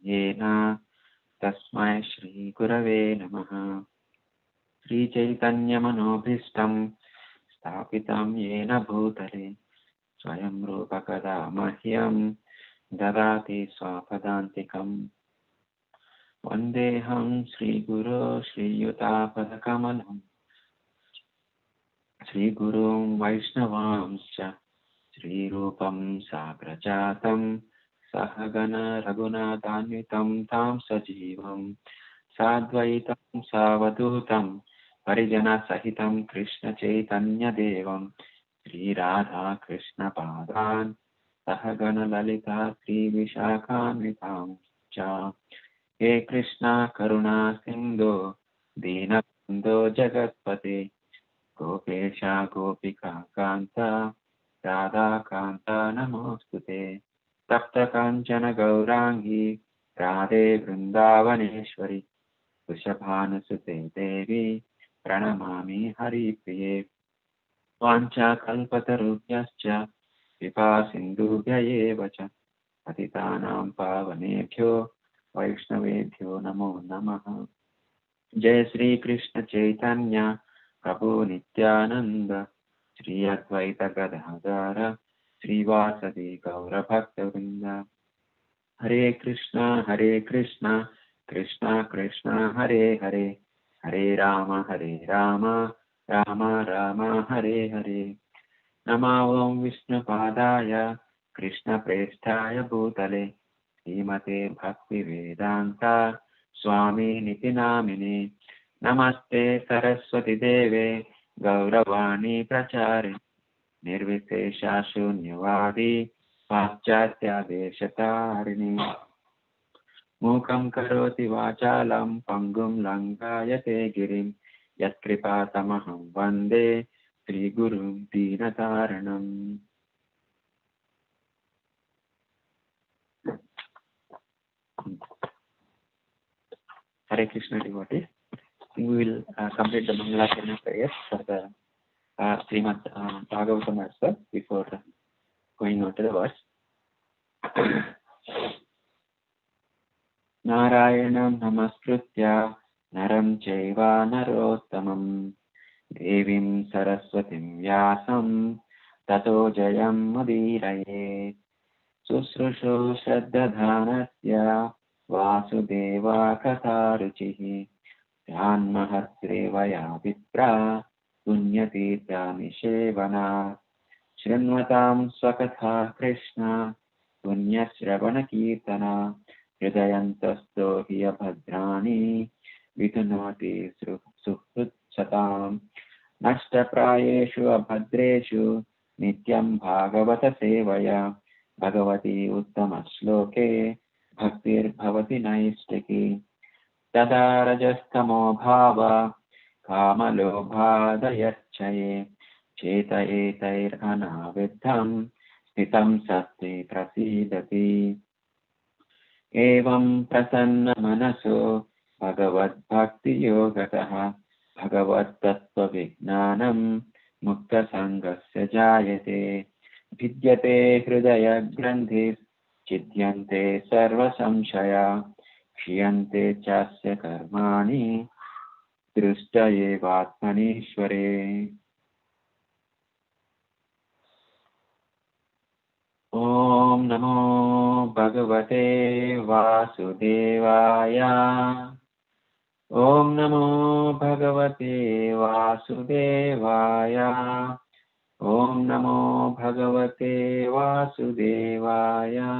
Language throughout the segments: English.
येन तस्मै श्रीगुरवे नमः। श्रीचैतन्यमनोभीष्टं स्थापितं येन भूतले स्वयं रूप कदा मह्यं ददाति स्वपदान्तिकम्। वन्देऽहं श्रीगुरो श्रीयुतापदकमलं श्रीगुरुं वैष्णवांश्च श्रीरूपं साग्रजातं सहगण रघुनाथान्वितं तां सजीवं साद्वैतं सावधूतं परिजनसहितं कृष्णचैतन्यदेवं श्रीराधा कृष्णपादान् सहगण ललिता श्रीविशाखान्वितां च। हे कृष्णा करुणा सिन्धो दीनबन्धो जगत्पते गोपेशा गोपिका कान्ता राधाकान्ता नमोऽस्तुते। तप्तकाञ्चन गौराङ्गी राधे वृन्दावनेश्वरि वृषभानुसुते देवी प्रणमामि हरिप्रिये। वाञ्छाकल्पतरुभ्यश्च कृपासिन्धुभ्य एव च पतितानां पावनेभ्यो वैष्णवेभ्यो नमो नमः। जय श्री कृष्ण चैतन्य प्रभु नित्यानंद श्री अद्वैत गदाधर श्रीवासदि गौरभक्तवृंद। हरे कृष्णा कृष्णा कृष्णा हरे हरे हरे राम राम राम हरे हरे। नमो ओं विष्णुपादाय कृष्णप्रेष्ठाय भूतले श्रीमते भक्तिवेदान्ता स्वामिनिति नामिने। नमस्ते सरस्वती देवे गौरवाणी प्रचारे निर्विशेषा शून्यवादी पाश्चात्यादेशतारिणी। मूकं करोति वाचालं पङ्गुं लङ्घयते गिरिं यत्कृपातमहं वन्दे श्रीगुरुं दीनतारणम्। Hare Krishna devotees. We will complete the Mangalacharna prayers for the Srimad Bhagavatam as well before going on to the verse. Narayanam namaskritya naram chaiva narottamam devim saraswatim vyasam tato jayam mudiraye. Susrusho shraddadhanasya Vasudeva Katharuchihi Dhyanmahatsrevaya Vipra Punyatirthani Shevana Shrinvatam Swakatha Krishna Punyashravana Kirtana Hridayantasto Hiyabhadrani Vidunoti Suhut Satam Nashtaprayeshu Abhadreshu Nityam Bhagavata Sevaya Bhagavati Uttama Shloke Bhaktir-bhavati naistiki tada rajastamo bhava kamalobhadayacchaye cheta etair anaviddham sthitam satti prasidati. Evam prasanna manaso bhagavad bhakti yogataha bhagavad tattva vijnanam mukta sangasya jayate vidyate hridaya grandhis Chidyante sarva samshaya kshiyante chasya karmani drushtaye vatmanishware. Om namo bhagavate vasudevaya. Om namo bhagavate vasudevaya. Om namo bhagavate vasudevaya.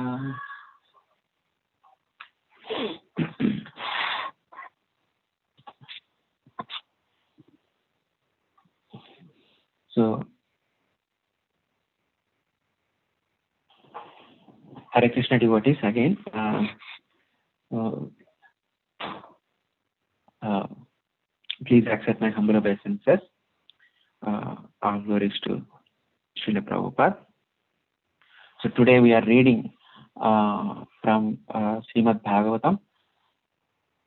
So, Hare Krishna devotees again. Please accept my humble obeisances. All glories to Srila Prabhupada. So today we are reading from Srimad Bhagavatam,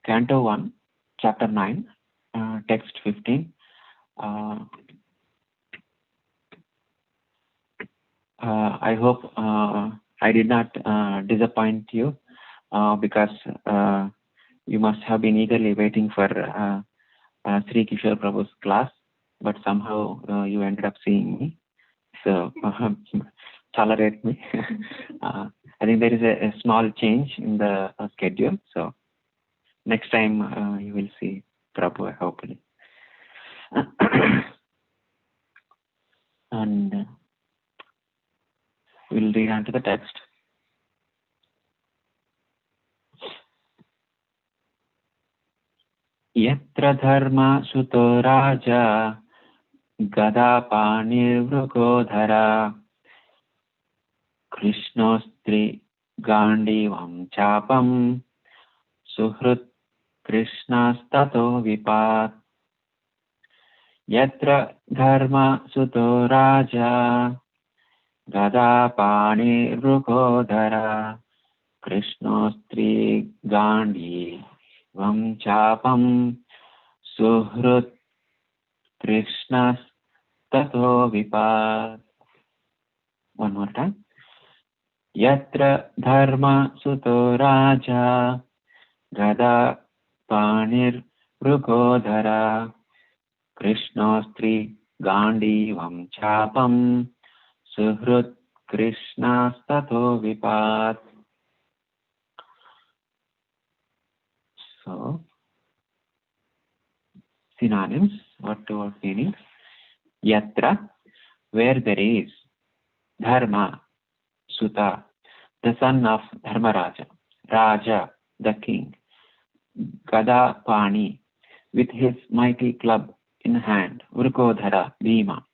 Canto 1, Chapter 9, Text 15. I hope I did not disappoint you because you must have been eagerly waiting for Sri Kishore Prabhu's class, but somehow you ended up seeing me. So tolerate me. I think there is a small change in the schedule. So next time you will see Prabhu, hopefully. And we'll read on to the text. Yatra dharma suto raja gada panirvrukodhara krishnostri gandivam chapam suhrut krishnastato vipat. Yatra dharma suto raja gada panirvrukodhara krishnostri gandivam chapam suhrut krishnastato vipat. One more time. Yatra dharma suto raja gada panir vrukodhara krishnostri gandivam chapam suhrut krishnastato vipat. So, synonyms, what meanings? Yatra, where there is, dharma, Suta, the son of Dharmaraja, Raja, the king, Gada Pani, with his mighty club in hand, Vrukodhara, Bhima,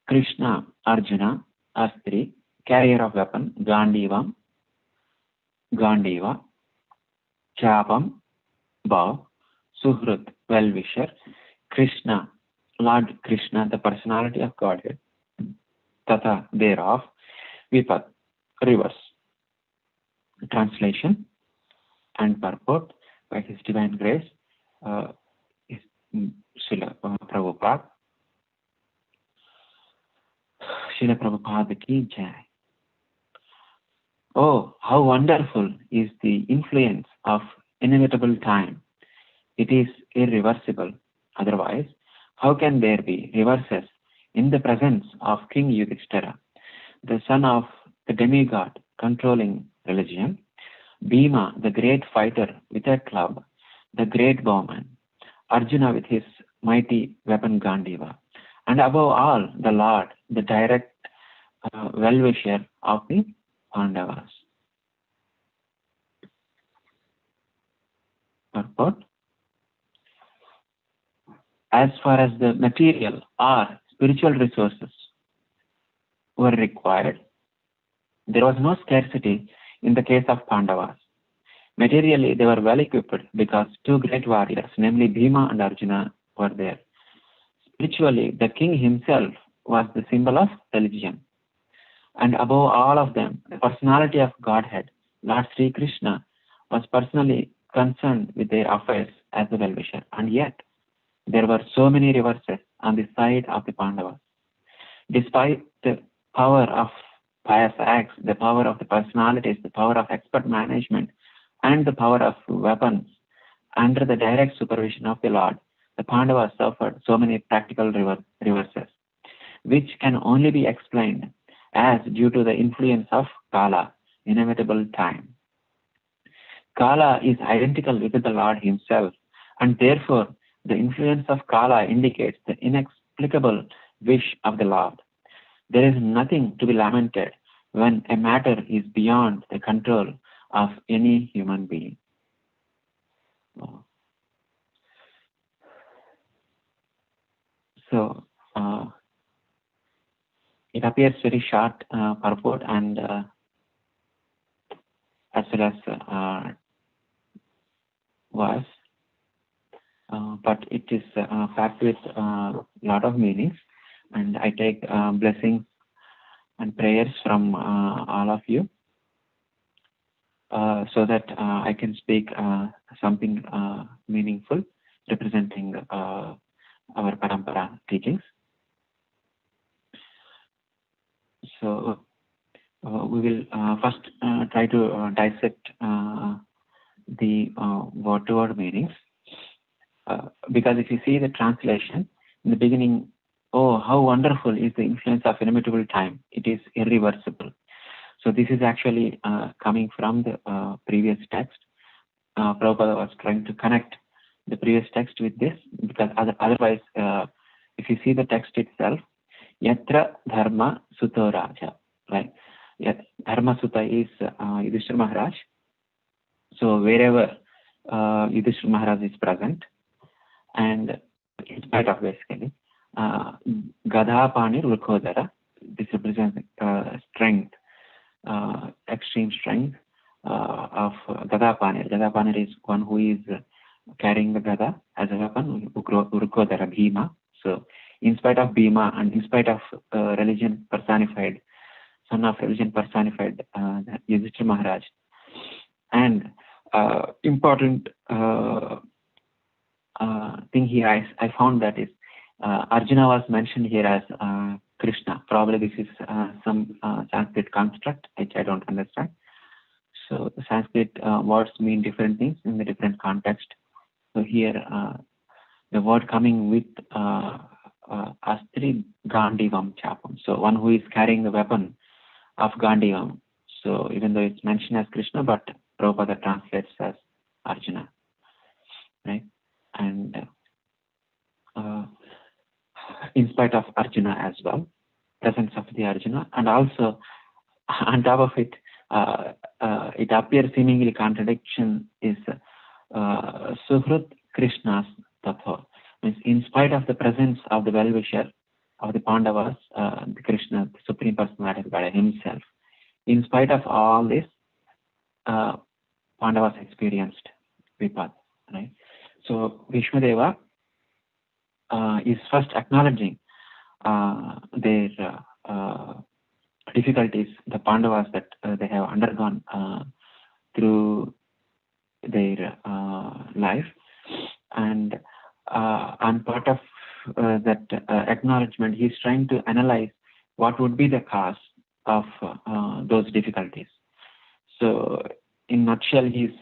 Krishna, Arjuna, Astri, carrier of weapon, Gandiva, Chapam, bow, Suhrut, well-wisher, Krishna, Lord Krishna, the personality of Godhead, Tata, thereof, Vipat, reverse. Translation and purport by His Divine Grace, Srila Prabhupada. Srila Prabhupada ki jai. Oh, how wonderful is the influence of inevitable time. It is irreversible. Otherwise, how can there be reverses in the presence of King Yudhishthira, the son of the demigod controlling religion, Bhima, the great fighter with a club, the great bowman, Arjuna with his mighty weapon Gandiva, and above all, the Lord, the direct well-wisher of the Pandavas. Purport. As far as the material or spiritual resources were required, there was no scarcity in the case of Pandavas. Materially, they were well equipped because two great warriors, namely Bhima and Arjuna, were there. Spiritually, the king himself was the symbol of religion. And above all of them, the personality of Godhead, Lord Sri Krishna, was personally concerned with their affairs as a well-wisher. And yet, there were so many reverses on the side of the Pandavas. Despite the power of pious acts, the power of the personalities, the power of expert management, and the power of weapons, under the direct supervision of the Lord, the Pandavas suffered so many practical reverses, which can only be explained as due to the influence of Kala, inevitable time. Kala is identical with the Lord himself, and therefore the influence of Kala indicates the inexplicable wish of the Lord. There is nothing to be lamented when a matter is beyond the control of any human being. So, it appears very short purport and as well as verse, but it is packed with a lot of meanings, and I take blessings and prayers from all of you so that I can speak something meaningful representing our Parampara teachings. So, we will first try to dissect the word-to-word meanings. Because if you see the translation, in the beginning, oh, how wonderful is the influence of inimitable time. It is irreversible. So this is actually coming from the previous text. Prabhupada was trying to connect the previous text with this, because otherwise, if you see the text itself, Yatra Dharma Suto Raja, right? Dharma Sutta is Yudhishthira Maharaj. So wherever Yudhishthira Maharaj is present, and in spite of basically, Gadapani Rukhodara, this represents strength, extreme strength of Gadapanir. Gadapanir is one who is carrying the Gada as a weapon, Urkodara, Bhima. So, in spite of Bhima and in spite of religion personified, son of religion personified, Yudhishthira Maharaj. And important thing here I found that is Arjuna was mentioned here as Krishna. Probably this is some Sanskrit construct which I don't understand. So the Sanskrit words mean different things in the different context. So here the word coming with Astri Gandivam Chapam. So one who is carrying the weapon of Gandivam. So even though it's mentioned as Krishna, but Prabhupada translates as Arjuna, right? And in spite of Arjuna as well, presence of the Arjuna, and also on top of it, it appears seemingly contradiction is Suhrut Krishna's Tatha. Means in spite of the presence of the well-wisher of the Pandavas, the Krishna, the Supreme Personality of God himself, in spite of all this, Pandavas experienced Vipat, right? So Bhishmadeva is first acknowledging their difficulties, the Pandavas that they have undergone through their life, and on part of that acknowledgement, he is trying to analyze what would be the cause of those difficulties. So, in nutshell, he is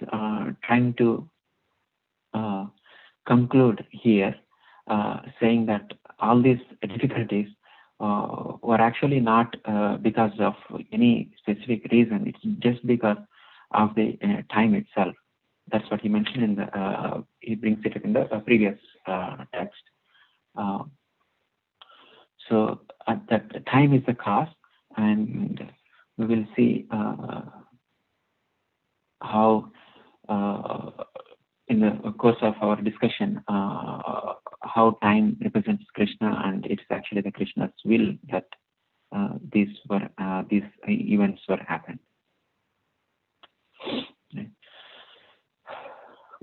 trying to conclude here, saying that all these difficulties were actually not because of any specific reason. It's just because of the time itself. That's what he mentioned in the. He brings it in the previous text. So that time is the cause, and we will see how in the course of our discussion how time represents Krishna, and it's actually the Krishna's will that these events were happened.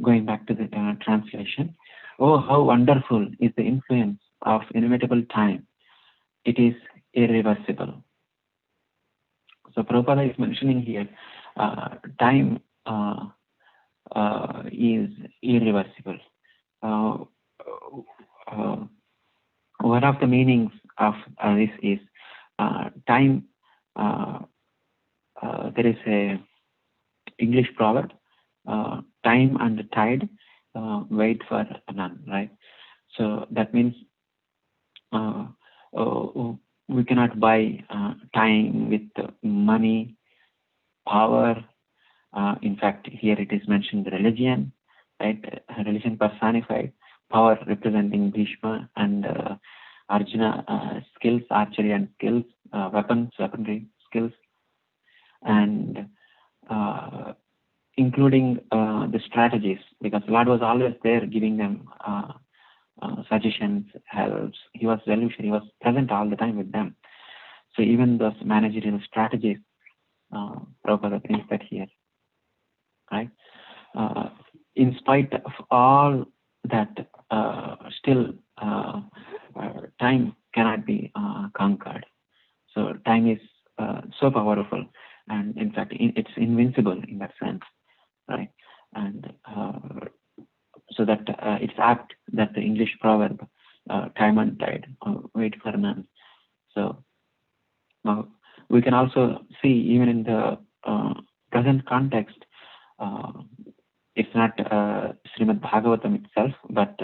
Going back to the translation. Oh, how wonderful is the influence of inevitable time. It is irreversible. So Prabhupada is mentioning here, time is irreversible. One of the meanings of this is time. There is a English proverb, time and tide wait for none, right? So that means we cannot buy time with money, power. In fact, here it is mentioned religion, right? Religion personified, power representing Bhishma, and Arjuna, skills, archery and skills, weaponry skills, and including the strategies, because Lord was always there giving them suggestions, helps. He was well-wisher. He was present all the time with them. So even those managerial strategies, Prabhupada brings that here, right? In spite of all that, still time cannot be conquered. So time is so powerful, and in fact it's invincible in that sense, right? And so that it's apt that the English proverb, time and tide, wait for none. So we can also see even in the present context, it's not Srimad Bhagavatam itself, but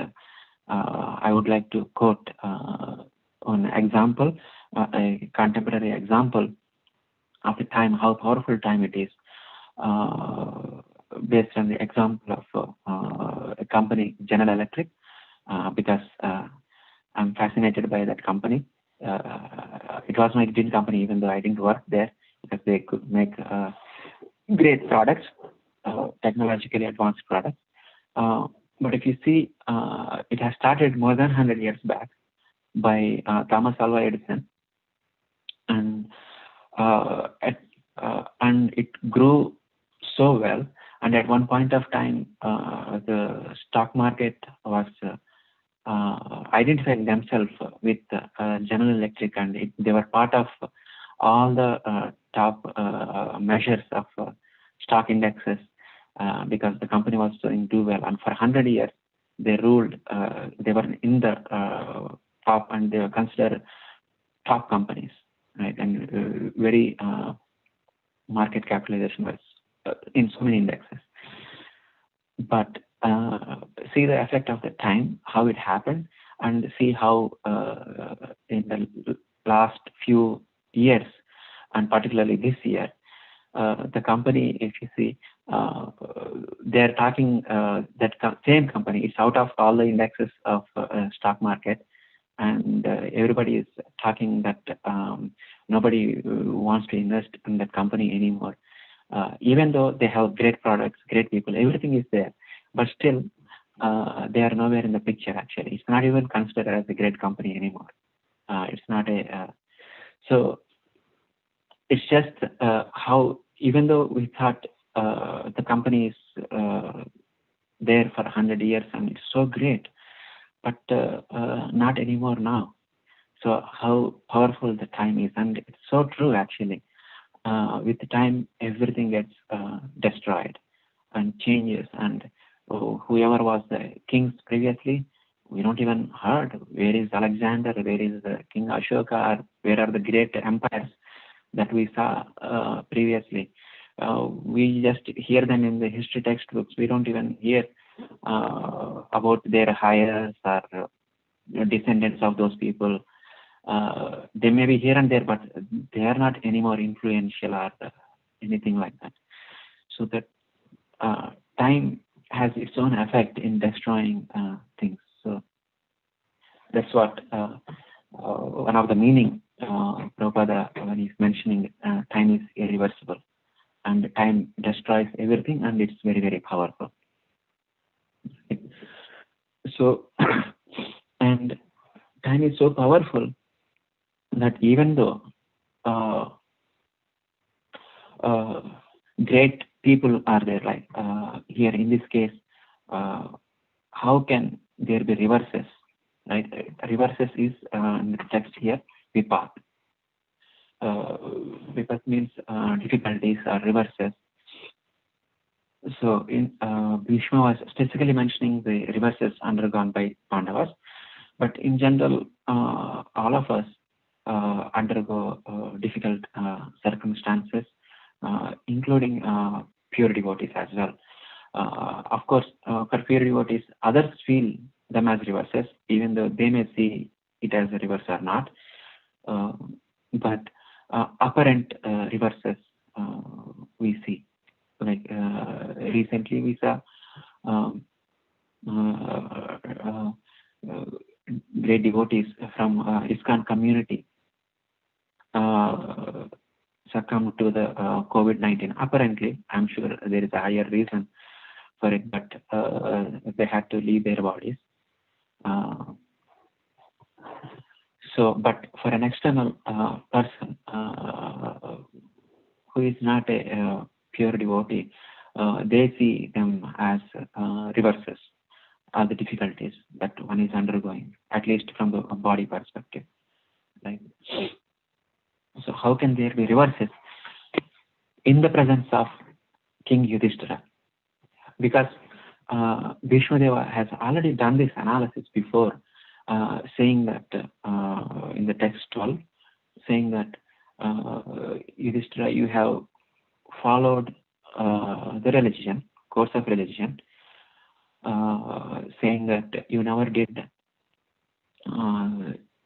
I would like to quote an example, a contemporary example of the time, how powerful time it is, based on the example of a company, General Electric, because I'm fascinated by that company. It was my dream company, even though I didn't work there, because they could make great products, technologically advanced products. But if you see, it has started more than 100 years back by Thomas Alva Edison, and it grew so well. And at one point of time, the stock market was identifying themselves with General Electric, and they were part of all the top measures of stock indexes, because the company was doing too well. And for 100 years, they ruled. They were in the top, and they were considered top companies, right? And very market capitalization was in so many indexes. But see the effect of the time, how it happened, and see how in the last few years, and particularly this year, the company, if you see, they're talking that same company is out of all the indexes of stock market, and everybody is talking that nobody wants to invest in that company anymore. Even though they have great products, great people, everything is there, but still they are nowhere in the picture. Actually, it's not even considered as a great company anymore. It's not a so. It's just how, even though we thought the company is there for 100 years and it's so great, but not anymore now. So how powerful the time is, and it's so true actually. With the time, everything gets destroyed and changes, and whoever was the kings previously, we don't even heard. Where is Alexander? Where is King Ashoka? Where are the great empires that we saw previously? We just hear them in the history textbooks. We don't even hear about their heirs or descendants of those people. They may be here and there, but they are not anymore influential or anything like that. So that time has its own effect in destroying things. So that's what one of the meaning Prabhupada, when he's mentioning time is irreversible, and time destroys everything, and it's very, very powerful. So, and time is so powerful that even though great people are there, like here in this case, how can there be reverses? Right? Reverses is in the text here, vipat. Vipat means difficulties or reverses. So in Bhishma was specifically mentioning the reverses undergone by Pandavas, but in general, all of us undergo difficult circumstances, including pure devotees as well. Of course, for pure devotees, others feel them as reverses, even though they may see it as a reverse or not. But apparent reverses we see. Like recently we saw great devotees from ISKCON community succumb to the COVID-19. Apparently, I'm sure there is a higher reason for it, but they had to leave their bodies. So, but for an external person who is not a pure devotee, they see them as reverses, the difficulties that one is undergoing, at least from the body perspective. Right? So how can there be reverses in the presence of King Yudhishthira? Because Bhishma Deva has already done this analysis before, saying that in the text 12, saying that Yudhishthira, you have followed the religion, course of religion, saying that you never did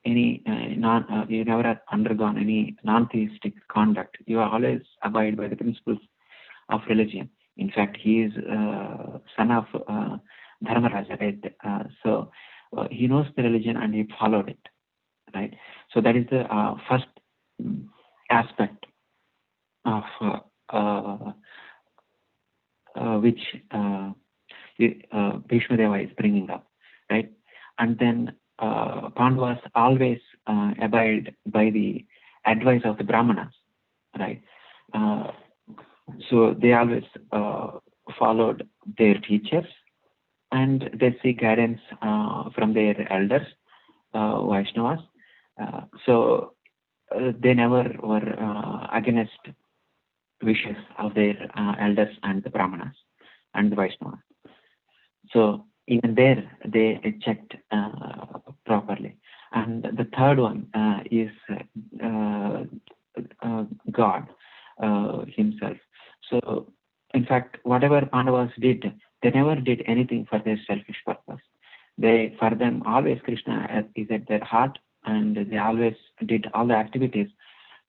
you never undergone any non-theistic conduct. You always abide by the principles of religion. In fact, he is son of Dharmaraja, right? So he knows the religion and he followed it, right? So that is the first aspect of which Bhishma Deva is bringing up, right? And then Pandavas always abide by the advice of the Brahmanas, right? So they always followed their teachers, and they seek guidance from their elders, Vaishnavas. So they never were against wishes of their elders and the Brahmanas and the Vaishnavas. So even there they checked properly. And the third one is God himself. So in fact, whatever Pandavas did, they never did anything for their selfish purpose. For them, always Krishna is at their heart, and they always did all the activities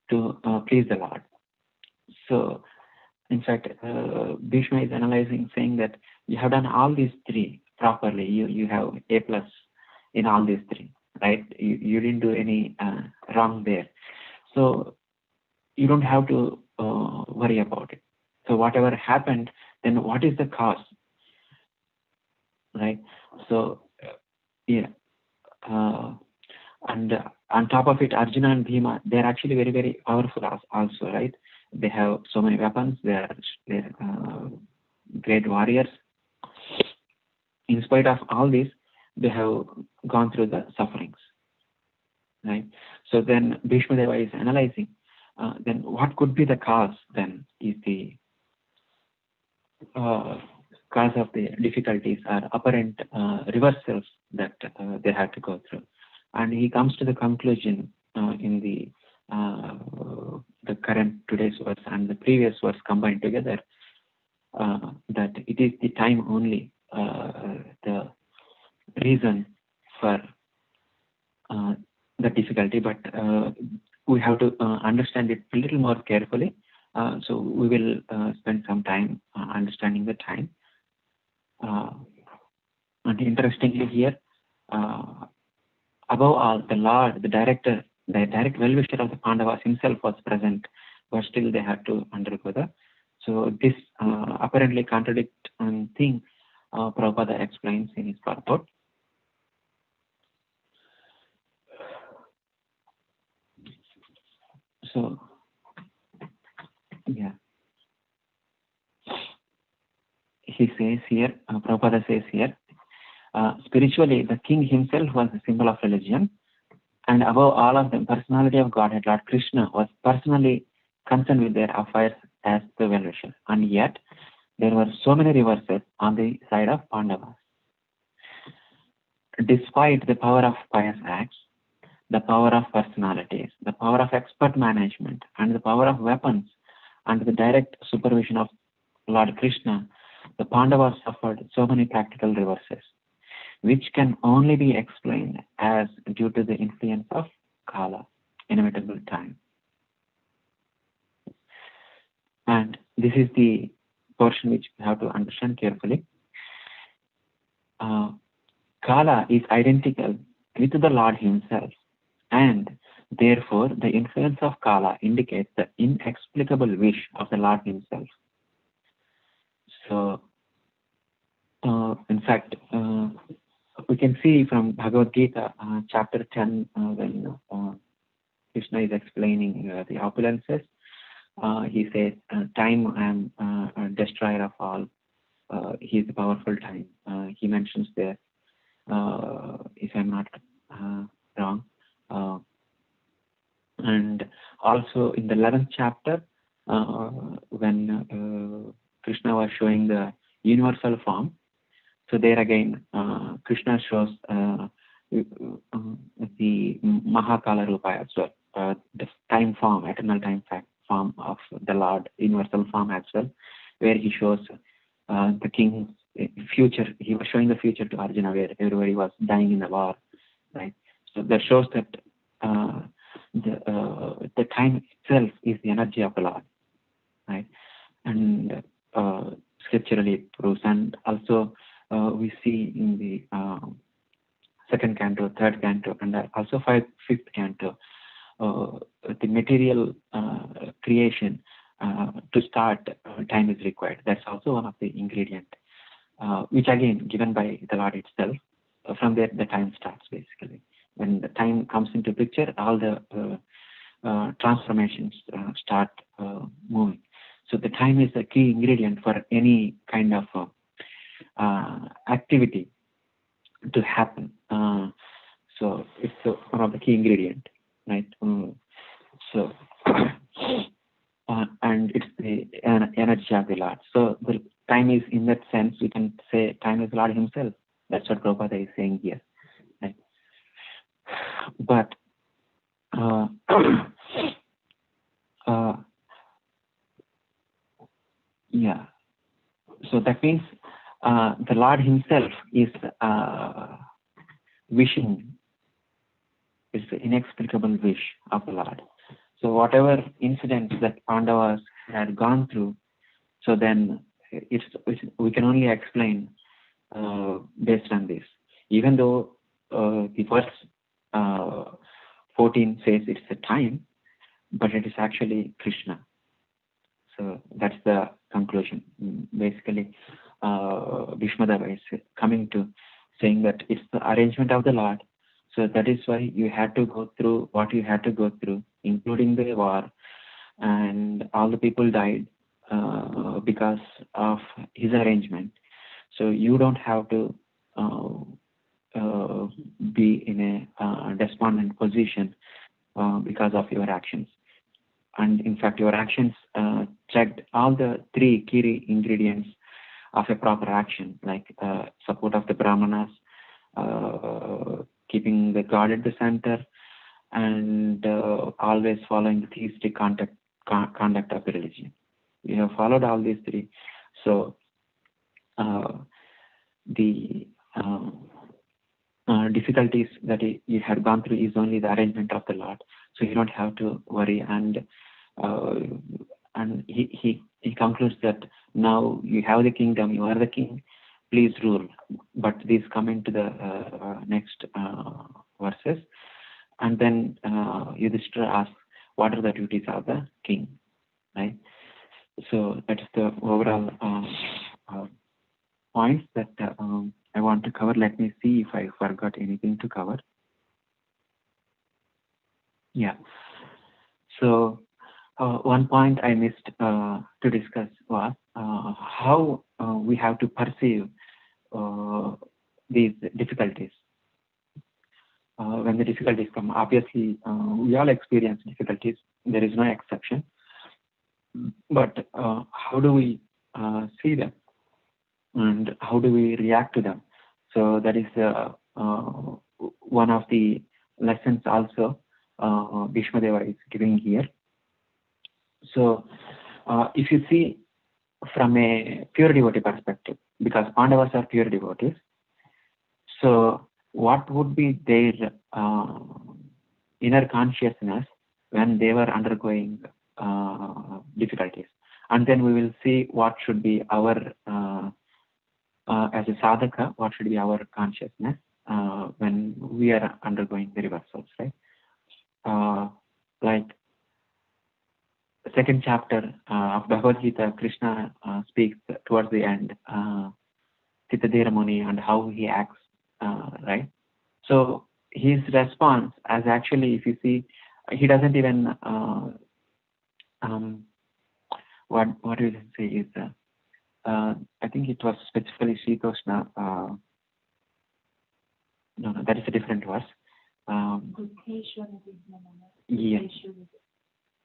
to please the Lord. So in fact, Bhishma is analyzing, saying that you have done all these three properly. You have A+ in all these three, right? You didn't do any wrong there. So you don't have to worry about it. So whatever happened, then what is the cause, right? So yeah, and on top of it, Arjuna and Bhima, they're actually very, very powerful also, right? They have so many weapons. They're great warriors. In spite of all this, they have gone through the sufferings, right? So then Bhishma Deva is analyzing, then what could be the cause then, is the cause of the difficulties or apparent reversals that they had to go through. And he comes to the conclusion in the current today's verse and the previous verse combined together, that it is the time only the reason for the difficulty, but we have to understand it a little more carefully. So we will spend some time understanding the time. And interestingly here, above all, the Lord, the direct well-wisher of the Pandavas himself was present, but still they had to undergo that. So this apparently contradicting thing, Prabhupada explains in his purport. So, yeah. He says here, Prabhupada says here, spiritually, the king himself was the symbol of religion, and above all of them, personality of Godhead, Lord Krishna, was personally concerned with their affairs as the well-wisher. And yet, there were so many reverses on the side of Pandavas. Despite the power of pious acts, the power of personalities, the power of expert management, and the power of weapons, and the direct supervision of Lord Krishna, the Pandavas suffered so many practical reverses, which can only be explained as due to the influence of Kala, inevitable time. And this is the portion which we have to understand carefully. Kala is identical with the Lord himself, and therefore the influence of Kala indicates the inexplicable wish of the Lord himself. So, in fact, we can see from Bhagavad Gita, chapter 10, when Krishna is explaining the opulences, he says, time I am a destroyer of all. He is a powerful time. He mentions there, if I'm not wrong. And also in the 11th chapter, when Krishna was showing the universal form, so there again, Krishna shows the Mahakala Rupa as well. the time form, eternal time form of the Lord, universal form as well, where he shows the king's future. He was showing the future to Arjuna, where everybody was dying in the war, right? So that shows that the time itself is the energy of the Lord, right? And scripturally it proves, and also we see in the second canto, third canto, and also fifth canto, the material creation to start time is required. That's also one of the ingredient, which again given by the Lord itself. From there the time starts basically. When the time comes into picture, all the transformations start moving. So the time is a key ingredient for any kind of activity to happen. So it's one of the key ingredient, right? So and it's the energy of the Lord. So the time is, in that sense, we can say time is Lord himself. That's what Prabhupada is saying here, right? But yeah, so that means the Lord himself is wishing, is the inexplicable wish of the Lord. So whatever incidents that Pandavas had gone through, so then we can only explain based on this. Even though the verse 14 says it's a time, but it is actually Krishna. So that's the conclusion. Basically, Bhishmadeva is coming to saying that it's the arrangement of the Lord. So that is why you had to go through what you had to go through, including the war, and all the people died because of his arrangement. So you don't have to be in a despondent position because of your actions. And in fact, your actions checked all the three key ingredients of a proper action, like support of the Brahmanas, keeping the God at the center, and always following the theistic conduct of the religion. You have followed all these three. So the difficulties that you had gone through is only the arrangement of the Lord. So you don't have to worry. And he concludes that now you have the kingdom, you are the king, please rule. But these come into the next verses. And then Yudhishthira asks, what are the duties of the king? Right? So that's the overall points that I want to cover. Let me see if I forgot anything to cover. Yeah. So one point I missed to discuss was how we have to perceive these difficulties. When the difficulties come, obviously we all experience difficulties. There is no exception. But how do we see them? And how do we react to them? So that is one of the lessons also Bhishmadeva is giving here. So if you see from a pure devotee perspective, because Pandavas are pure devotees, so what would be their inner consciousness when they were undergoing difficulties? And then we will see what should be our as a sadhaka, what should be our consciousness when we are undergoing the reversals, right? Like the second chapter of Bhagavad Gita, Krishna speaks towards the end, Siddhadhira Muni, and how he acts, right? So his response, as actually, if you see, he doesn't even what do you say is I think it was specifically Sri Krishna. No, that is a different verse.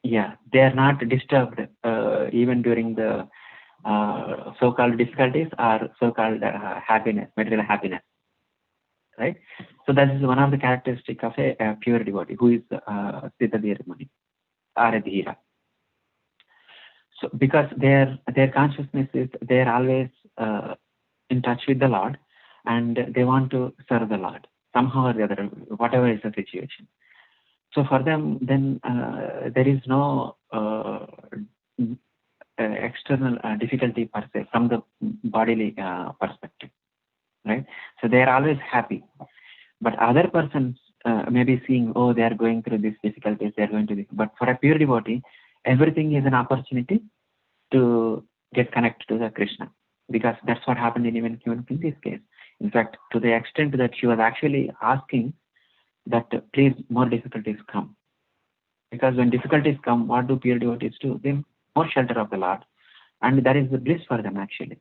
Yeah, they are not disturbed even during the so-called difficulties or so-called happiness, material happiness, right? So that is one of the characteristic of a pure devotee who is Sthitadhira Muni or a Dhira. So because their consciousness is they are always in touch with the Lord, and they want to serve the Lord somehow or the other, whatever is the situation. So for them, then there is no external difficulty per se from the bodily perspective, right? So they are always happy. But other persons may be seeing, oh, they are going through these difficulties, they are going to this. But for a pure devotee, everything is an opportunity to get connected to the Krishna, because that's what happened in this case. In fact, to the extent that she was actually asking that please more difficulties come. Because when difficulties come, what do pure devotees do? They more shelter of the Lord, and that is the bliss for them actually.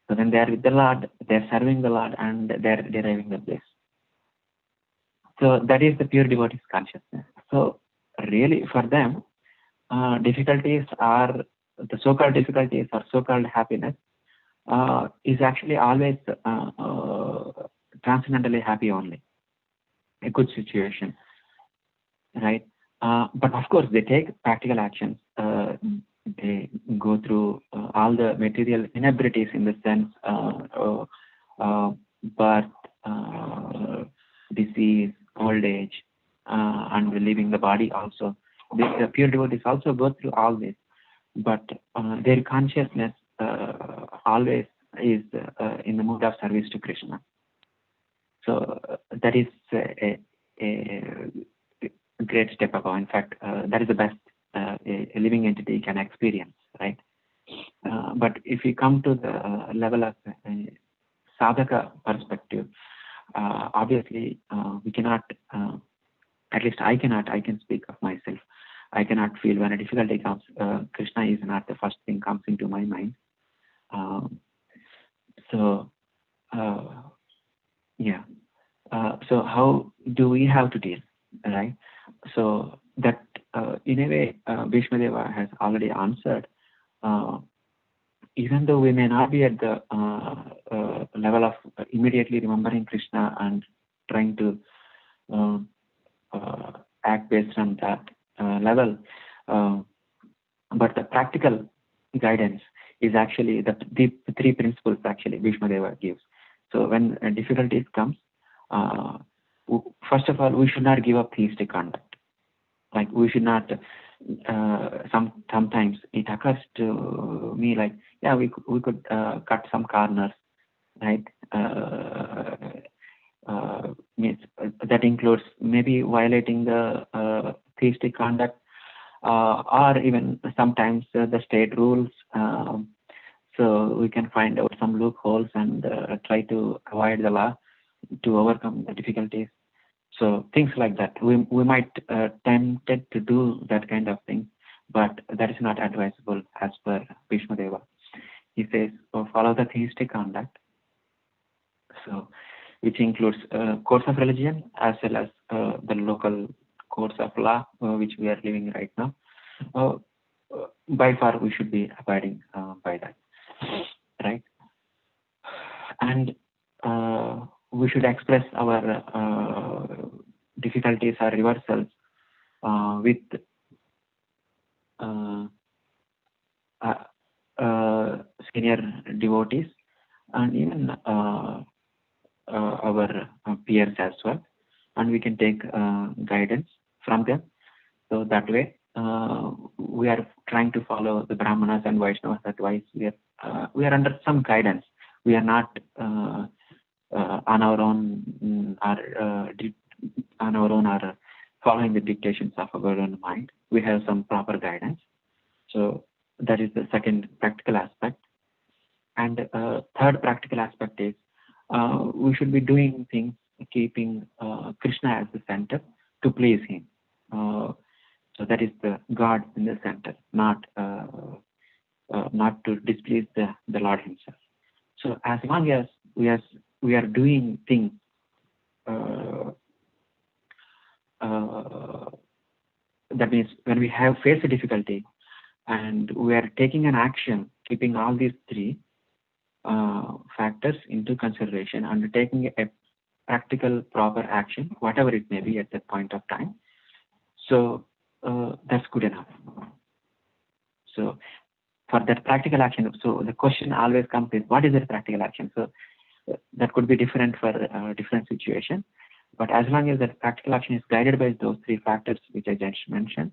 So when they are with the Lord, they are serving the Lord, and they are deriving the bliss. So that is the pure devotee's consciousness. So really for them, difficulties are the so-called difficulties or so-called happiness is actually always transcendentally happy only, a good situation, right? But of course, they take practical actions. They go through all the material inabilities in the sense birth, disease, old age, and leaving the body also. The pure devotees also go through all this, but their consciousness always is in the mood of service to Krishna. So that is a great step above. In fact, that is the best a living entity can experience, right? But if we come to the level of sadhaka perspective, obviously we cannot, at least I cannot, I can speak of myself, I cannot feel when a difficulty comes, Krishna is not the first thing comes into my mind. So how do we have to deal, right? So that in a way, Bhishma Deva has already answered. Even though we may not be at the level of immediately remembering Krishna and trying to act based on that level, but the practical guidance is actually the three principles actually Bhishma Deva gives. So when difficulties comes, first of all, we should not give up theistic conduct. Like we should not. Sometimes it occurs to me like, yeah, we could cut some corners, right? That includes maybe violating the theistic conduct, or even sometimes the state rules. So we can find out some loopholes and try to avoid the law to overcome the difficulties. So things like that. We might tempted to do that kind of thing, but that is not advisable as per Bhishma Deva. He says, follow the theistic conduct. So which includes codes of religion as well as the local codes of law which we are living right now. By far we should be abiding by that, right? And we should express our difficulties or reversals with senior devotees and even our peers as well, and we can take guidance from them. So that way we are trying to follow the Brahmanas and Vaishnavas advice. We are under some guidance. We are not on our own or following the dictations of our own mind. We have some proper guidance. So that is the second practical aspect. And third practical aspect is we should be doing things keeping Krishna as the center to please him. So that is the God in the center, not to displease the Lord himself. So as long as we are doing things that means when we have faced a difficulty and we are taking an action, keeping all these three factors into consideration and taking a practical, proper action, whatever it may be at that point of time. So that's good enough. So for that practical action, so the question always comes is, what is that practical action? So that could be different for different situation. But as long as that practical action is guided by those three factors which I just mentioned,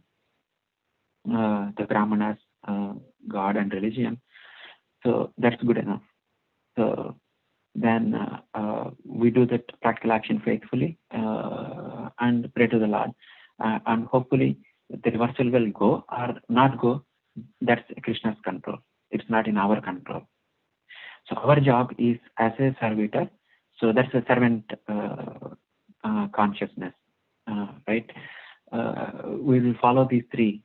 the Brahmanas, God and religion, so that's good enough. So then we do that practical action faithfully and pray to the Lord. And hopefully the reversal will go or not go. That's Krishna's control. It's not in our control. So our job is as a servitor. So that's a servant consciousness, right? We will follow these three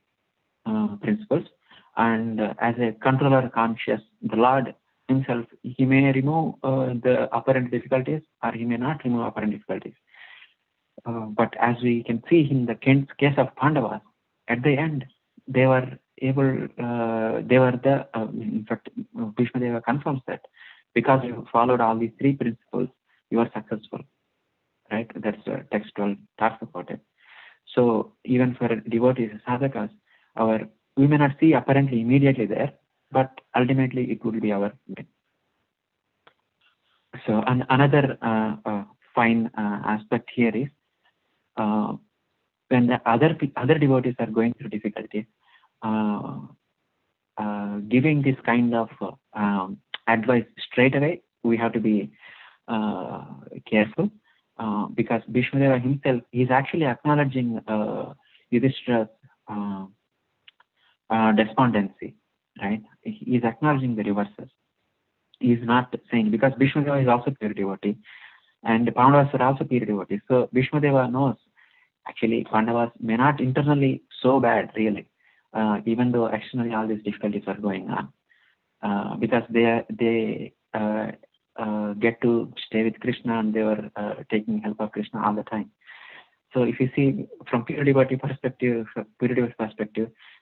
principles. And as a controller conscious, the Lord himself, he may remove the apparent difficulties or he may not remove apparent difficulties. But as we can see in the case of Pandavas, at the end, they were able, in fact, Bhishma Deva confirms that because you followed all these three principles, you are successful, right? That's textual talks about it. So even for devotees, sadhakas, we may not see apparently immediately there, but ultimately it will be our win. So another fine aspect here is when the other devotees are going through difficulties, giving this kind of advice straight away, we have to be careful because Bhishma Deva himself is actually acknowledging Yudhishthira's despondency, right? He is acknowledging the reverses. He is not saying, because Bhishma Deva is also pure devotee and Pandavas are also pure devotees. So Bhishma Deva knows actually Pandavas may not internally so bad really, even though externally all these difficulties are going on, because they get to stay with Krishna and they were taking help of Krishna all the time. So if you see from pure devotee perspective,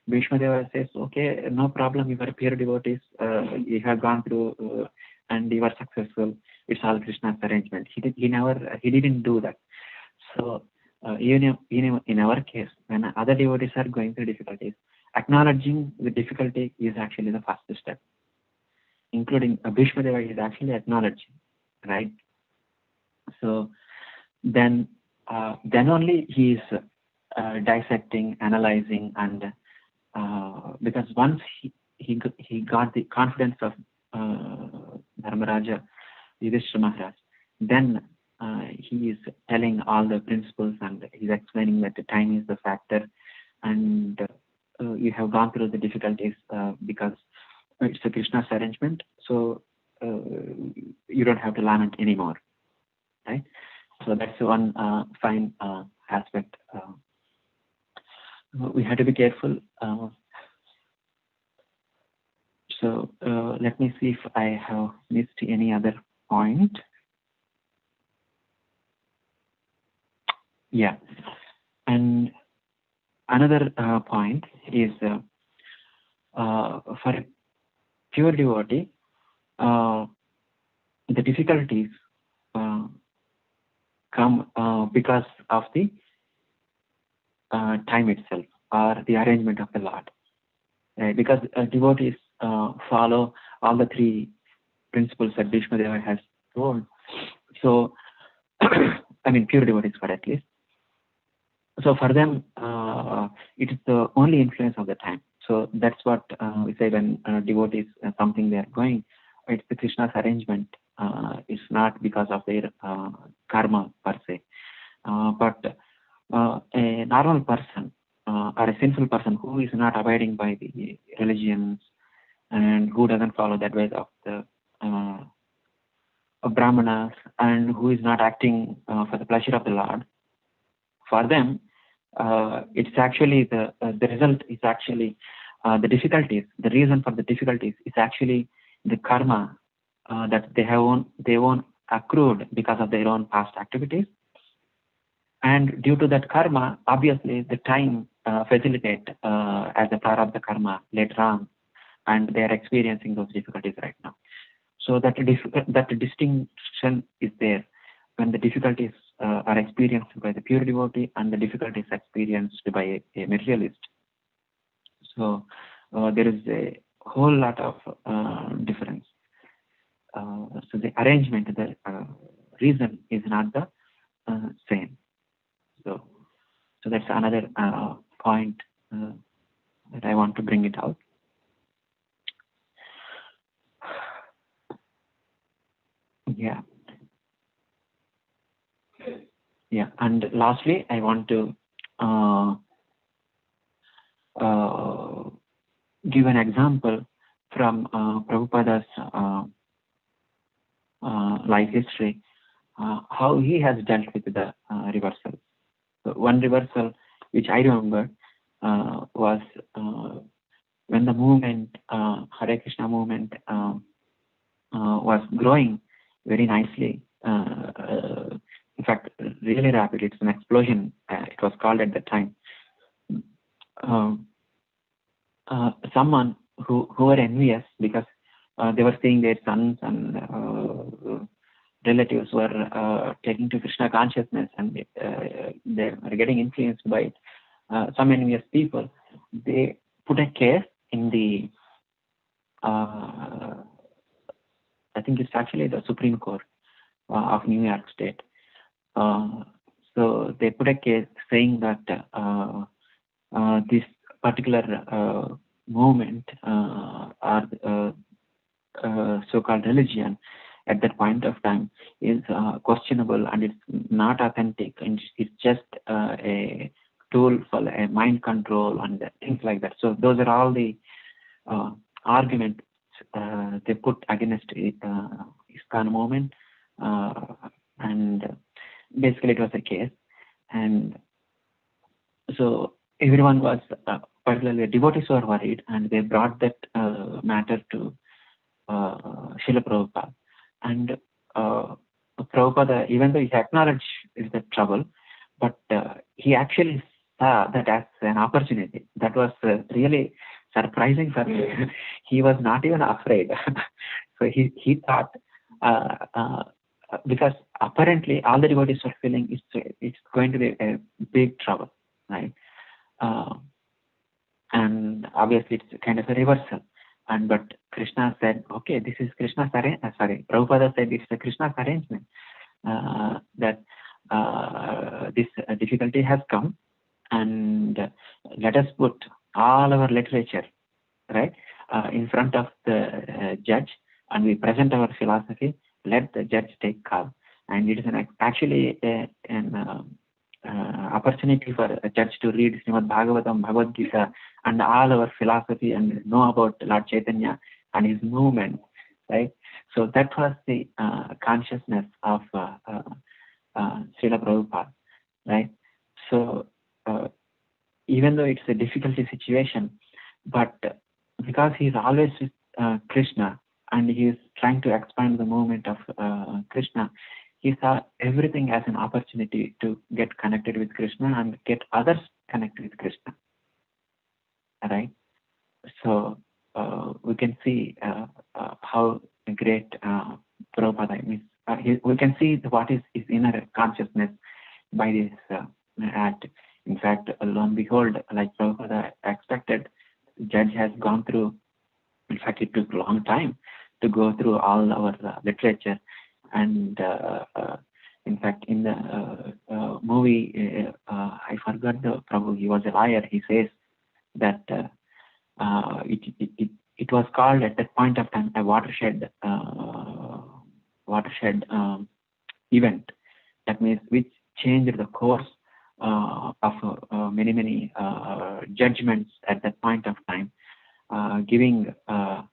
Bhishma Deva says, okay, no problem, you are pure devotees, you have gone through and you are successful. It's all Krishna's arrangement. He didn't do that. So even in our case, when other devotees are going through difficulties, acknowledging the difficulty is actually the first step. Including Bhishma Deva is actually acknowledging, right? So then only he is dissecting, analyzing, and because once he got the confidence of Dharmaraja Yudhishthira Maharaj, then he is telling all the principles and he's explaining that the time is the factor and you have gone through the difficulties because it's a Krishna's arrangement, so you don't have to lament anymore, right? So that's one fine aspect. We have to be careful. So let me see if I have missed any other point. Yeah, and another point is for a pure devotee, the difficulties come because of the time itself or the arrangement of the Lord. Right? Because devotees follow all the three principles that Bhishma Deva has told. So, I mean, pure devotees for at least. So for them, it is the only influence of the time. So that's what we say when devotees something they are going. It's the Krishna's arrangement. It's not because of their karma per se. But a normal person or a sinful person who is not abiding by the religions and who doesn't follow the advice of the Brahmanas and who is not acting for the pleasure of the Lord, for them, it's actually the result is actually the difficulties. The reason for the difficulties is actually the karma that they won't accrued because of their own past activities. And due to that karma, obviously the time facilitate as a part of the karma later on, and they are experiencing those difficulties right now. So that distinction is there. when the difficulties are experienced by the pure devotee and the difficulties experienced by a materialist. So there is a whole lot of difference. So the arrangement, the reason is not the same. So that's another point that I want to bring it out. Yeah. Yeah. And lastly, I want to give an example from Prabhupada's life history, how he has dealt with the reversal. So one reversal which I remember was when the movement, Hare Krishna movement, was growing very nicely. In fact, really rapid. It's an explosion. It was called at that time. Someone who were envious because they were seeing their sons and relatives were taking to Krishna consciousness, and they were getting influenced by it. Some envious people, they put a case in the I think it's actually the Supreme Court of New York State. So they put a case saying that this particular movement or so-called religion at that point of time is questionable and it's not authentic, and it's just a tool for a mind control and things like that. So those are all the arguments they put against ISKCON movement, and basically it was a case. And so everyone was, particularly devotees, were worried, and they brought that matter to Srila Prabhupada. And Prabhupada, even though he acknowledged the trouble, but he actually saw that as an opportunity. That was really surprising for me. He was not even afraid. So he thought, because apparently all the devotees were feeling it's going to be a big trouble, right? And obviously it's kind of a reversal. But Krishna said, okay, this is Krishna's Prabhupada said it's a Krishna's arrangement, that this difficulty has come, and let us put all our literature, right, in front of the judge, and we present our philosophy. Let the judge take call. And it is actually an opportunity for a judge to read Srimad Bhagavatam, Bhagavad Gita, and all our philosophy, and know about Lord Chaitanya and his movement, right? So that was the consciousness of Srila Prabhupada, right? So even though it's a difficult situation, but because he's always with Krishna, and he is trying to expand the movement of Krishna, he saw everything as an opportunity to get connected with Krishna and get others connected with Krishna, right? So we can see how great Prabhupada is. We can see what is his inner consciousness by this act. In fact, lo and behold, like Prabhupada expected, the judge has gone through. In fact, it took a long time to go through all our literature. And in fact, in the movie, I forgot the Prabhu, he was a lawyer. He says that it was called at that point of time a watershed event. That means which changed the course of many judgments at that point of time, giving a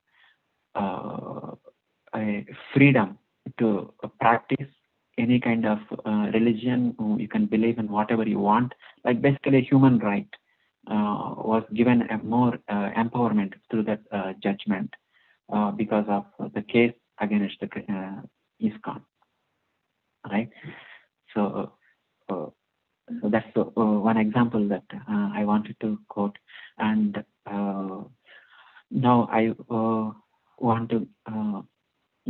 freedom to practice any kind of religion. You can believe in whatever you want. Like basically a human right was given a more empowerment through that judgment because of the case against the ISKCON, right? So that's one example that I wanted to quote. And now I want to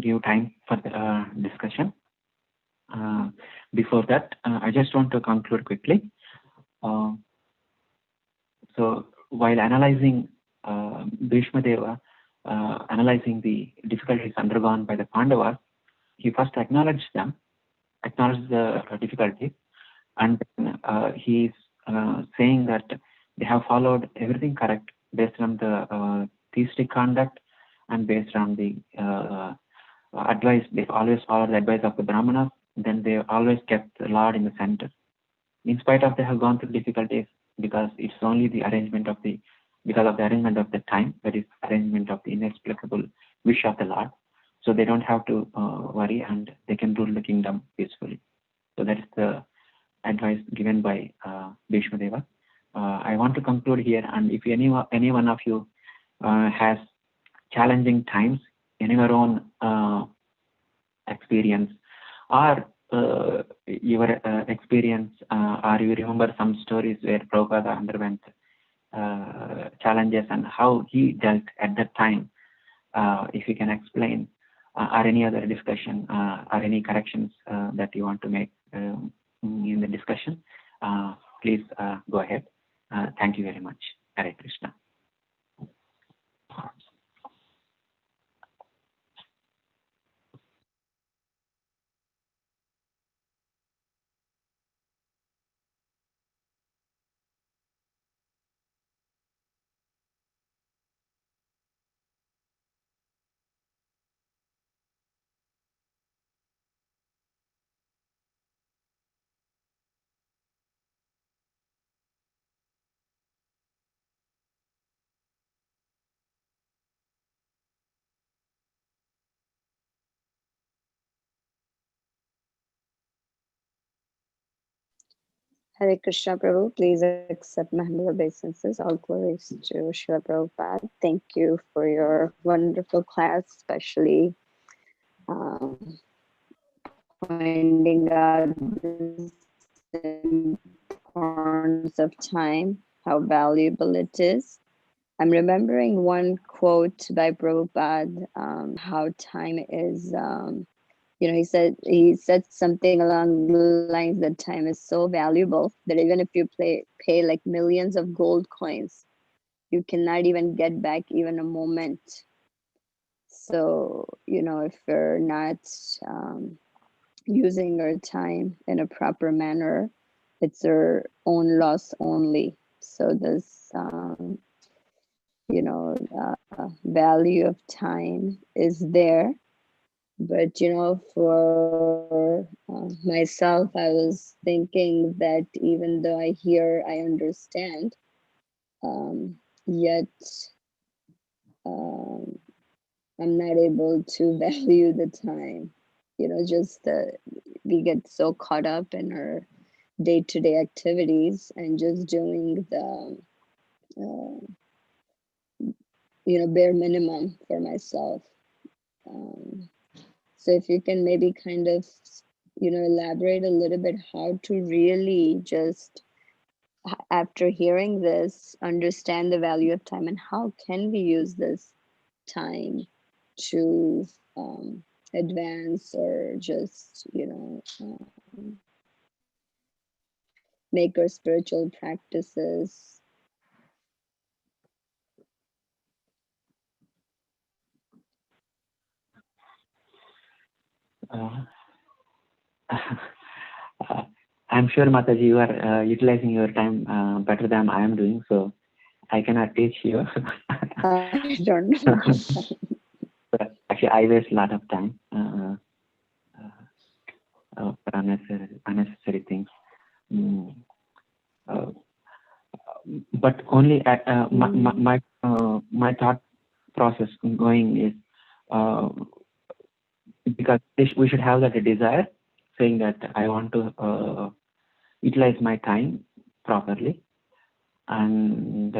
give time for the discussion. before that, I just want to conclude quickly. So while analyzing Bhishma Deva, analyzing the difficulties undergone by the Pandavas, he first acknowledged the difficulty, and he is saying that they have followed everything correct based on the theistic conduct and based on the advice. They always followed the advice of the Brahmanas. Then they always kept the Lord in the center. In spite of they have gone through difficulties, because it's only the arrangement of the time, that is arrangement of the inexplicable wish of the Lord. So they don't have to worry, and they can rule the kingdom peacefully. So that is the advice given by Bhishma Deva. I want to conclude here, and if any one of you has challenging times in your own experience, or your experience, or you remember some stories where Prabhupada underwent challenges and how he dealt at that time, if you can explain, or any other discussion, or any corrections that you want to make in the discussion, please go ahead. Thank you very much. Hare Krishna. Hare Krishna, Prabhu. Please accept my humble obeisances. All glories to Srila Prabhupada. Thank you for your wonderful class, especially pointing out the importance of time, how valuable it is. I'm remembering one quote by Prabhupada, how time is, he said something along the lines that time is so valuable that even if you pay like millions of gold coins, you cannot even get back even a moment. So, if you're not using our time in a proper manner, it's our own loss only. So this, value of time is there. But, for myself, I was thinking that even though I hear, I understand, yet I'm not able to value the time. Just we get so caught up in our day-to-day activities and just doing the, bare minimum for myself. So if you can maybe kind of, elaborate a little bit how to really just, after hearing this, understand the value of time and how can we use this time to advance or just, make our spiritual practices. I'm sure, Mataji, you are utilizing your time better than I am doing, so I cannot teach you. I don't know. But actually, I waste a lot of time for unnecessary things. But only at my thought process going is because we should have that desire, saying that I want to utilize my time properly, and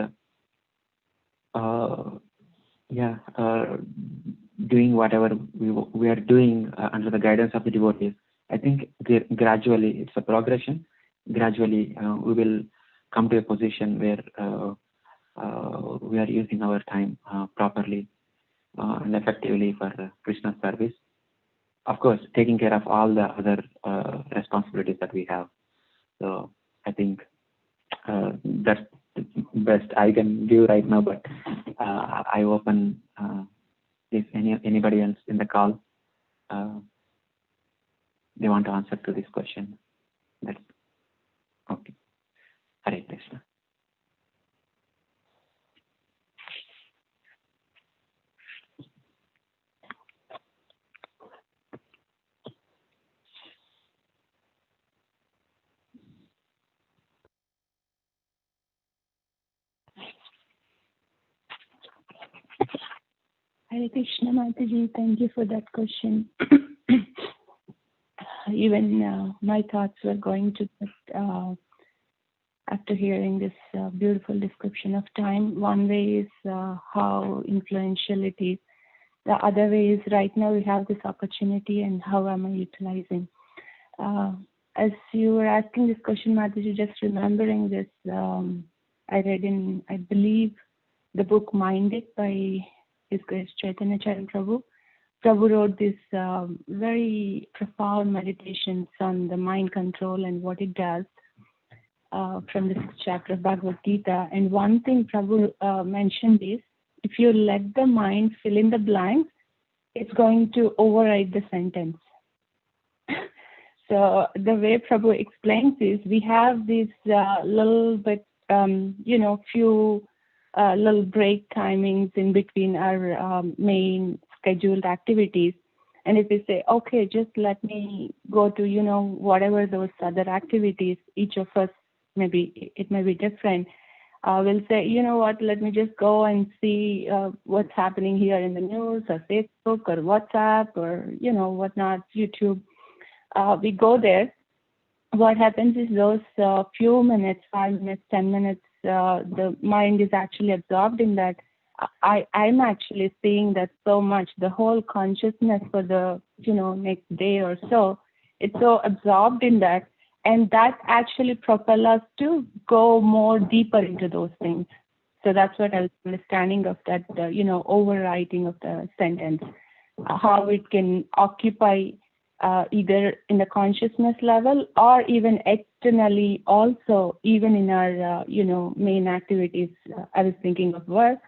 doing whatever we are doing under the guidance of the devotees. I think gradually it's a progression. Gradually we will come to a position where we are using our time properly and effectively for Krishna's service. of course, taking care of all the other responsibilities that we have. So I think that's the best I can give right now. But I open if anybody else in the call they want to answer to this question. That's okay. Hare Krishna. Hare Krishna, Mataji, thank you for that question. Even my thoughts were going to that after hearing this beautiful description of time. One way is how influential it is. The other way is right now we have this opportunity and how am I utilizing? As you were asking this question, Mataji, just remembering this, I read in, I believe, the book Mind It by His Grace Chaitanya Charan Prabhu. Prabhu wrote this very profound meditations on the mind control and what it does from the 6th chapter of Bhagavad Gita. And one thing Prabhu mentioned is, if you let the mind fill in the blanks, it's going to override the sentence. So the way Prabhu explains is, we have these little bit, few little break timings in between our main scheduled activities. And if we say, okay, just let me go to, whatever those other activities, each of us, maybe it may be different. We'll say, you know what, let me just go and see what's happening here in the news or Facebook or WhatsApp or, whatnot, YouTube. We go there. What happens is those few minutes, 5 minutes, 10 minutes, the mind is actually absorbed in that. I'm actually seeing that so much, the whole consciousness for the, next day or so, it's so absorbed in that. And that actually propels us to go more deeper into those things. So that's what I was understanding of that, overwriting of the sentence, how it can occupy either in the consciousness level or even externally also, even in our, main activities. I was thinking of work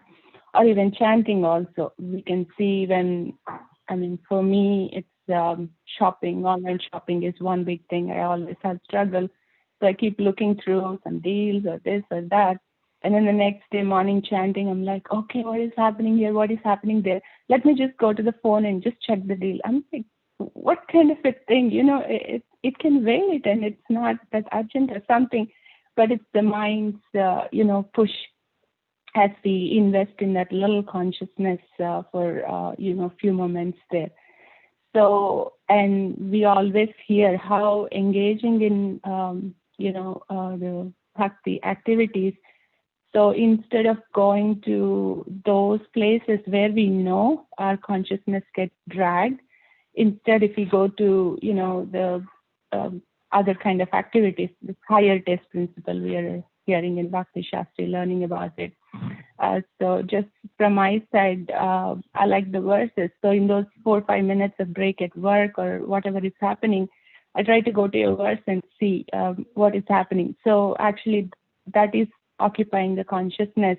or even chanting also. We can see when, for me, it's shopping, online shopping is one big thing. I always have struggle. So I keep looking through some deals or this or that. And then the next day morning chanting, I'm like, okay, what is happening here? What is happening there? Let me just go to the phone and just check the deal. I'm like, what kind of a thing? It can wait and it's not that urgent or something, but it's the mind's, push as we invest in that little consciousness for, few moments there. So, and we always hear how engaging in, the bhakti activities. So instead of going to those places where we know our consciousness gets dragged, instead if we go to, the other kind of activities, the higher test principle we are hearing in Bhakti Shastri, learning about it. So just from my side, I like the verses. So in those 4 or 5 minutes of break at work or whatever is happening, I try to go to a verse and see what is happening. So actually that is occupying the consciousness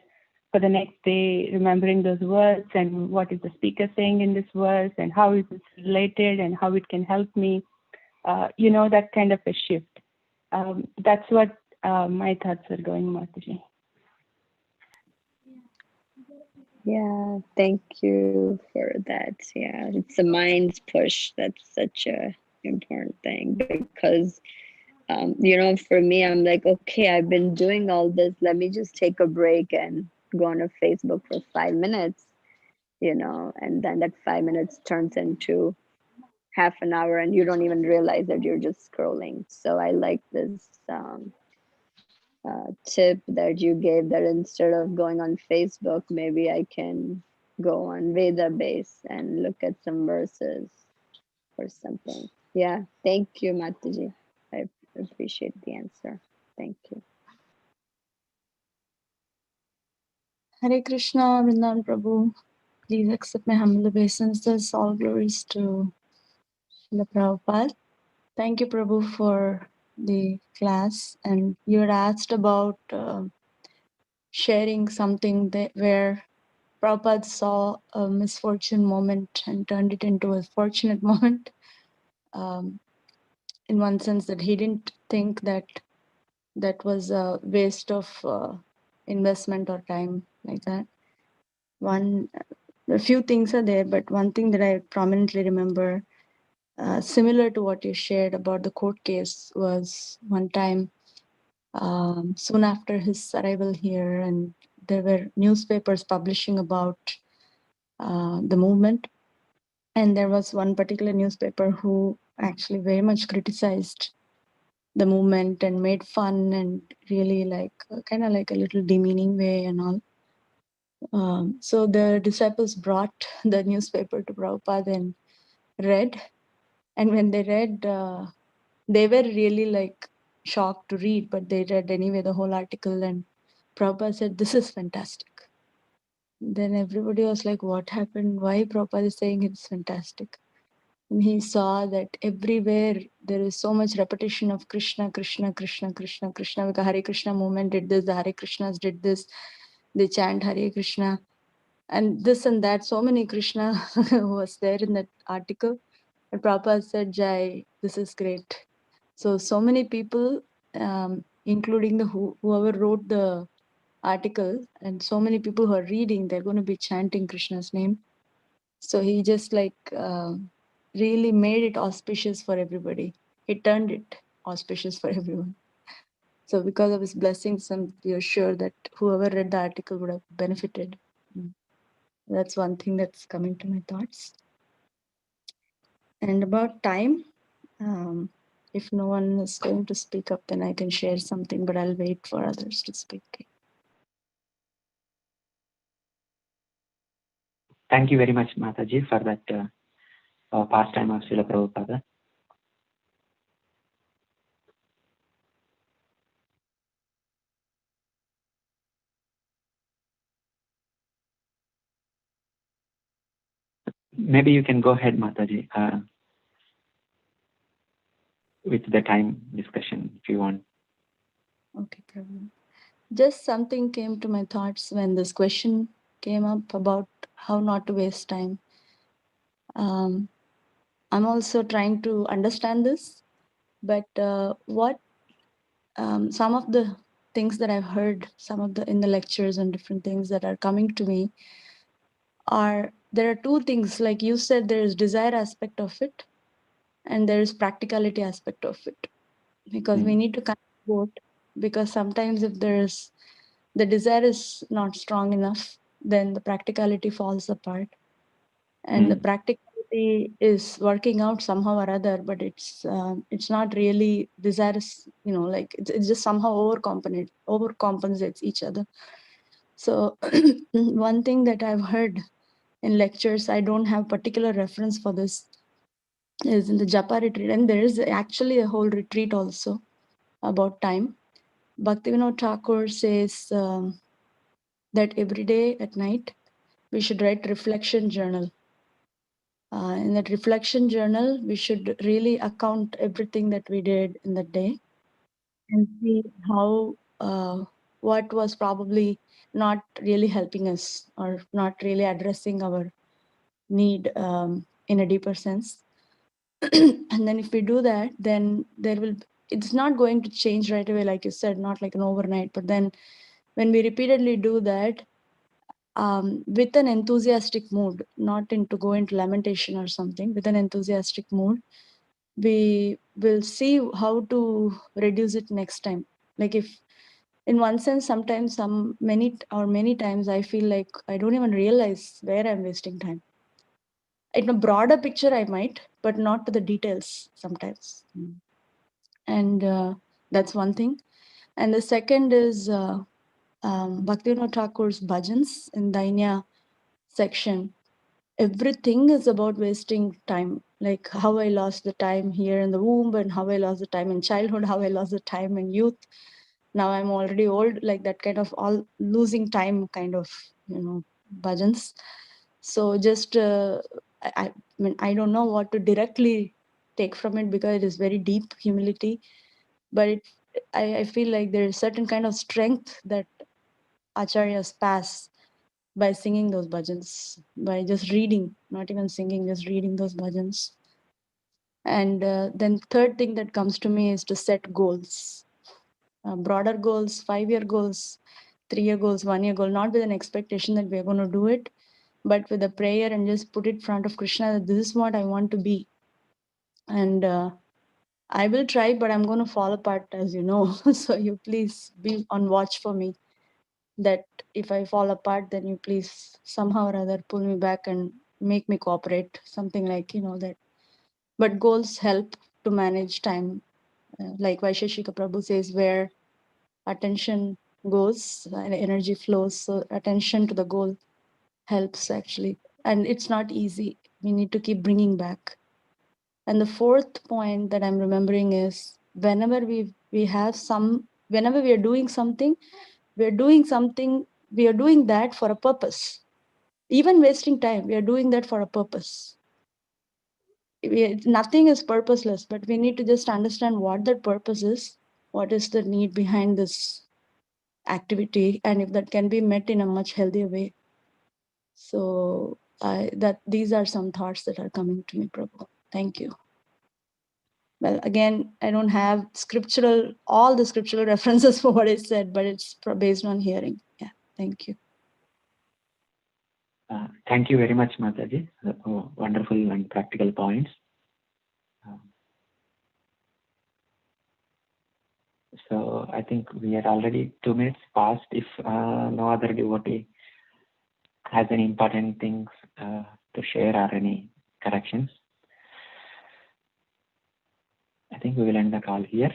for the next day, remembering those words and what is the speaker saying in this verse and how is it related and how it can help me, that kind of a shift. That's what my thoughts are going, Mataji. Yeah, thank you for that. Yeah, it's the mind's push. That's such a important thing because, for me, I'm like, okay, I've been doing all this. Let me just take a break and go on a Facebook for 5 minutes, and then that 5 minutes turns into half an hour and you don't even realize that you're just scrolling. So I like this tip that you gave, that instead of going on Facebook, maybe I can go on Veda base and look at some verses or something. Yeah, thank you, Mataji. I appreciate the answer. Thank you. Hare Krishna, Vrindavana Prabhu. Please accept my humble obeisances. All glories to Srila Prabhupada. Thank you, Prabhu, for the class. And you had asked about sharing something that where Prabhupada saw a misfortune moment and turned it into a fortunate moment. In one sense, that he didn't think that that was a waste of investment or time like that. A few things are there, but one thing that I prominently remember, similar to what you shared about the court case, was one time soon after his arrival here, and there were newspapers publishing about the movement. And there was one particular newspaper who actually very much criticized the movement and made fun and really like kind of like a little demeaning way and all. So the disciples brought the newspaper to Prabhupada and read. And when they read, they were really like shocked to read, but they read anyway the whole article. And Prabhupada said, "This is fantastic." Then everybody was like, "What happened? Why Prabhupada is saying it's fantastic?" And he saw that everywhere there is so much repetition of Krishna, Krishna, Krishna, Krishna, Krishna. Because Hare Krishna movement did this, the Hare Krishnas did this, they chant Hare Krishna, and this and that. So many Krishna was there in that article. And Prabhupada said, "Jai, this is great." So many people, including whoever wrote the article, and so many people who are reading, they're going to be chanting Krishna's name. So he just like really made it auspicious for everybody. He turned it auspicious for everyone. So because of his blessings, we are sure that whoever read the article would have benefited. That's one thing that's coming to my thoughts. And about time, if no one is going to speak up, then I can share something, but I'll wait for others to speak. Thank you very much, Mataji, for that pastime of Srila Prabhupada. Maybe you can go ahead, Mataji, with the time discussion if you want. Okay, Prabhu. Just something came to my thoughts when this question came up about how not to waste time. I'm also trying to understand this, but what some of the things that I've heard, in the lectures and different things that are coming to me are, there are two things, like you said, there is desire aspect of it and there is practicality aspect of it, because we need to connect both, because sometimes if there's the desire is not strong enough, then the practicality falls apart. And the practicality is working out somehow or other, but it's not really desirous, like it's just somehow overcompensates each other. So one thing that I've heard in lectures, I don't have particular reference for this, is in the Japa retreat, and there is actually a whole retreat also about time. Bhaktivinoda Thakur says that every day at night we should write reflection journal. In that reflection journal, we should really account everything that we did in the day and see how what was probably not really helping us or not really addressing our need in a deeper sense. And then if we do that, then it's not going to change right away, like you said, not like an overnight. But then when we repeatedly do that, with an enthusiastic mood, not to go into lamentation or something, with an enthusiastic mood, we will see how to reduce it next time. Like if, in one sense, sometimes many times I feel like I don't even realize where I'm wasting time. In a broader picture, I might, but not to the details sometimes. And that's one thing. And the second is Bhaktivinoda Thakur's bhajans in Dainya section. Everything is about wasting time, like how I lost the time here in the womb, and how I lost the time in childhood, how I lost the time in youth. Now I'm already old, like that kind of all losing time kind of, bhajans. So just, I mean, I don't know what to directly take from it because it is very deep humility. But I feel like there is certain kind of strength that acharyas pass by singing those bhajans, by just reading, not even singing, just reading those bhajans. And then third thing that comes to me is to set goals, broader goals, 5-year goals, 3-year goals, 1-year goal, not with an expectation that we're going to do it, but with a prayer and just put it in front of Krishna that this is what I want to be. And I will try, but I'm going to fall apart, as you know. So you please be on watch for me, that if I fall apart, then you please somehow or other pull me back and make me cooperate, something like, that. But goals help to manage time. Like Vaisheshika Prabhu says, where attention goes, energy flows. So attention to the goal helps actually. And it's not easy. We need to keep bringing back. And the fourth point that I'm remembering is whenever we whenever we are doing something, we are doing that for a purpose. Even wasting time, we are doing that for a purpose. Nothing is purposeless, but we need to just understand what that purpose is, what is the need behind this activity, and if that can be met in a much healthier way. So these are some thoughts that are coming to me, Prabhu. Thank you. Well, again, I don't have all the scriptural references for what I said, but it's based on hearing. Yeah, thank you. Thank you very much, Mataji. Wonderful and practical points. So I think we are already 2 minutes past. If no other devotee has any important things to share or any corrections, I think we will end the call here.